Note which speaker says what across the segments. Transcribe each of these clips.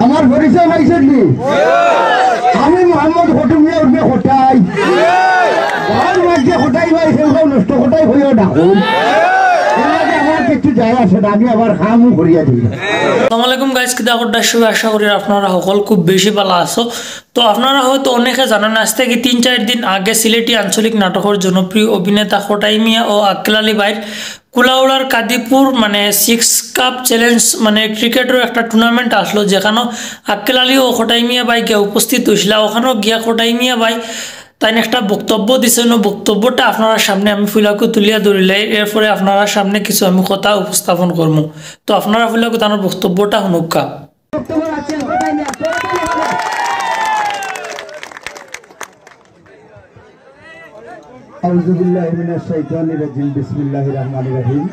Speaker 1: আমার পরিচয় পাইছেন নি? আমি মোহাম্মদ হটুমিয়া উঠবে হটাই আর মাঝে হটাই ভাই সেগুলো নষ্ট হটাই হইও ডাকুন আমার কিছু যায় আসে না, আমি আবার খামু করিয়া দিই।
Speaker 2: আসসালামু আলাইকুম গাইস, কিদা করতে শুভ আশা করি আপনারা সকল খুব বেশি ভালো আছো। তো আপনারা হয়তো অনেকে জানেন আজ থেকে 3-4 দিন আগে সিলেটি আঞ্চলিক নাটকের জনপ্রিয় অভিনেতা খোটাই মিয়া ও আক্কেল আলী ভাইয়ের কুলাউড়ার কাদিপুর মানে 6 কাপ চ্যালেঞ্জ মানে ক্রিকেটের একটা টুর্নামেন্ট আসলো, যেখানে আক্কেল আলী ও খোটাই মিয়া ভাই গিয়ে উপস্থিত হয়েছিল। ওখানেও গিয়া খোটাই মিয়া ভাই তাই একটা বক্তব্য দিছেন, বক্তব্যটা আপনার সামনে আমি ফুলাকে তুলিয়া ধরিলে এরপরে আপনার সামনে কিছু আমি কথা উপস্থাপন করবো। তো আপনারা ফুলাকে তার বক্তব্যটা শুনুকা।
Speaker 1: আউযু বিল্লাহি মিনাশ শাইতানির রাজিম, বিসমিল্লাহির রহমানির রহিম।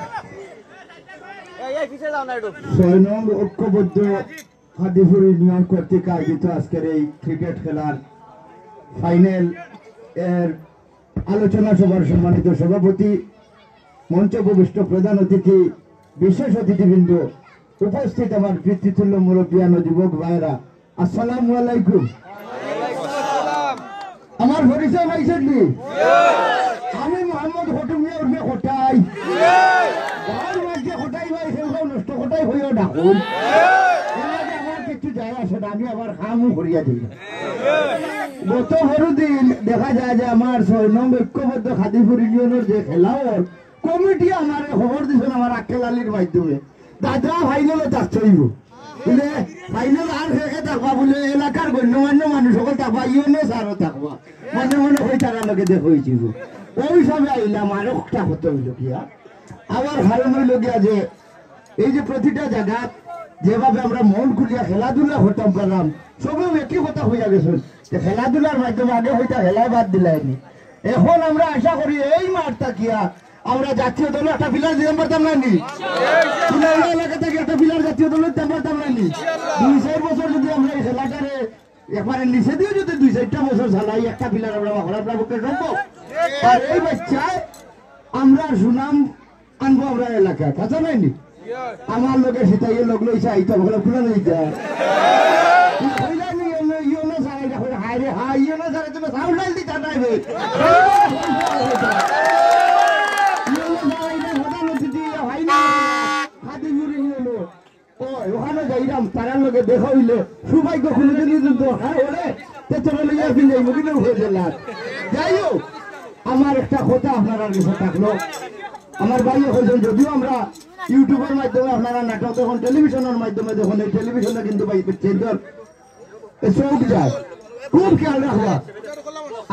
Speaker 1: 6 নং ঐক্যবদ্ধ কাদিপুর ইউনিয়ন কর্তৃক আয়োজিত আজকের এই ক্রিকেট খেলার ফাইনাল এর আলোচনা সভার সম্মানিত সভাপতি, মঞ্চ উপবিষ্ট প্রধান অতিথি, বিশেষ অতিথিবৃন্দ, উপস্থিত আমার পিতৃতুল্য মুরব্বিয়ান ও যুবক ভাইরা, আসসালামু আলাইকুম। আমার পরিচয় পাইছেন নি? আমি মোহাম্মদ হটুমিয়া উঠবে হটাই আর মাঝে হটাই ভাই সেগুলো নষ্ট হটাই হইও ডাকুন আমার কিছু যায় আসে না, আমি আবার খামু করিয়া দিই। গত দিন দেখা যায় যে আমার 6 নং ঐক্যবদ্ধ কাদিপুর ইউনিয়নের যে খেলা কমিটি আমার খবর দিচ্ছেন আমার আক্কেল আলীর মাধ্যমে, দাদা ফাইনালে থাকতেইব বলে ফাইনাল আর শেখে থাকবা বলে এলাকার গণ্যমান্য মানুষ সকল থাকবা, ইউনো সারও থাকবা, মনে মনে হয়ে তারা লোকে দেখেছিল। ওই সময় আইলাম আর একটা হতে হইল গিয়া আবার কারণ হইল গিয়া যে এই যে প্রতিটা জায়গা যেভাবে আমরা মন খুলিয়া খেলাধুলা হতাম করলাম, সবই একই কথা হইয়া গেছে যে খেলাধুলার মাধ্যমে আগে হইতা খেলায় বাদ দিলাইনি। এখন আমরা আশা করি এই মাঠটা কিয়া আমরা জাতীয় দলে একটা পিলার দিতে পারতাম না নি, এলাকা থেকে একটা পিলার জাতীয় দলে দিতে পারতাম না নি। 2-4 বছর যদি আমরা এই খেলাটারে একবারে নিচে দিয়ে যদি 2-4টা বছর চালাই একটা পিলার আমরা হরার পক্ষে সম্ভব। আর এই বাচ্চায় আমরা সুনাম আনবো আমরা এলাকায়, কথা নাইনি আমার লোকের সেটাই লোক লইছে আইতো ওগুলো খুলে লইতে ওখানে যাইলাম তারার লোকে দেখা হইলে সৌভাগ্য খুলে যাই হোক। আমার একটা কথা আপনারা কাছে থাকলো, আমার ভাই হয়েছেন যদিও আমরা ইউটিউবের মাধ্যমে আপনারা নাটক দেখুন, টেলিভিশনের মাধ্যমে দেখুন, এই টেলিভিশনে কিন্তু চোখ যায়, খুব খেয়াল রাখবা।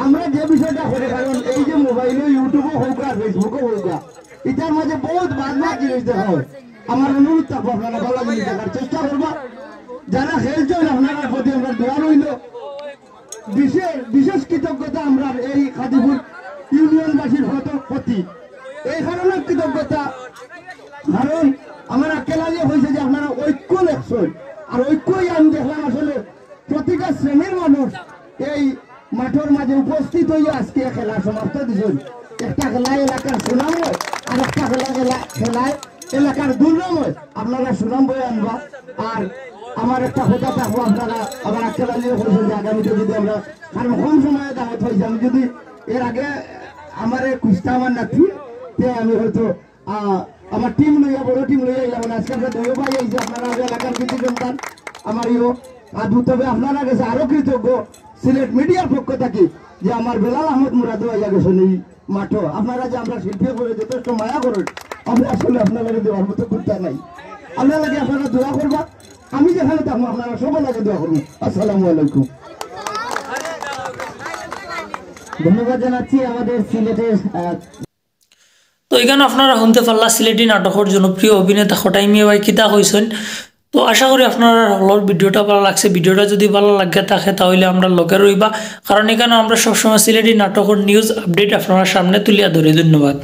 Speaker 1: আমরা যে বিষয়টা করে কারণ এই যে মোবাইলে ইউটিউবও হোক আর ফেসবুকও হোক এটার মাঝে বহুত বাজনা জিনিস দেখা হয়। আমার অনুরোধ থাকবো আপনারা ভালো জিনিস দেখার চেষ্টা করবা, যারা খেলছেন আপনারা প্রতি আমরা দোয়া রইল। বিশেষ কৃতজ্ঞতা আমরা এই কাদিপুর ইউনিয়নবাসীর প্রতি, এই কারণে কৃতজ্ঞতা কারণ আমার আক্কেল আলী হয়েছে যে আপনারা ঐক্য লেখছেন, আর ঐক্যই আমি দেখলাম আসলে প্রতিটা শ্রেণীর মানুষ এই মাঠের মাঝে উপস্থিত হয়ে আজকে খেলা সমাপ্ত দিচ্ছেন। একটা খেলায় এলাকার সুনাম হয় আর একটা খেলায় এলাকার দুর্নাম হয়, আপনারা সুনাম বয়ে আনবা। আর আমার একটা কথা থাকবো, আপনারা আমার আক্কেল আলী হয়েছেন যে আগামীতে যদি আমরা কারণ কম সময়ে দাওয়াত হয়েছে, আমি যদি এর আগে আমার কুস্তা আমার নাতি আমি হয়তো আমার টিম লইয়া বড় টিম লইয়া এলাম, আজকে আমরা 2 ভাই আইছি, আপনারা এলাকার কিছু সন্তান আমার আদু। তবে আপনারা কাছে আরো কৃতজ্ঞ সিলেট মিডিয়ার পক্ষ থাকি যে আমার বেলাল আহমদ মুরাদ হইয়া গেছেন এই মাঠও, আপনারা যে আমরা শিল্পী করে যথেষ্ট মায়া করেন, আমরা আসলে আপনারা দেওয়ার মতো করতে নাই, আপনারা লাগে আপনারা দোয়া করবা, আমি যেখানে থাকবো আপনারা সবাই লাগে দোয়া করবো। আসসালামু আলাইকুম, ধন্যবাদ জানাচ্ছি আমাদের সিলেটের।
Speaker 2: তো এখানে আপনারা শুনতে পারলা সিলেটি নাটকের জনপ্রিয় অভিনেতা খোটাই মিয়া ভাই কিতা কইছেন। তো আশা করি আপনারা হলর ভিডিওটা ভালো লাগছে। ভিডিওটা যদি ভালো লাগে থাকে তাহলে আমরা লগে রইবা, কারণ এখানে আমরা সবসময় সিলেটি নাটকের নিউজ আপডেট আপনার সামনে তুলিয়া ধরি। ধন্যবাদ।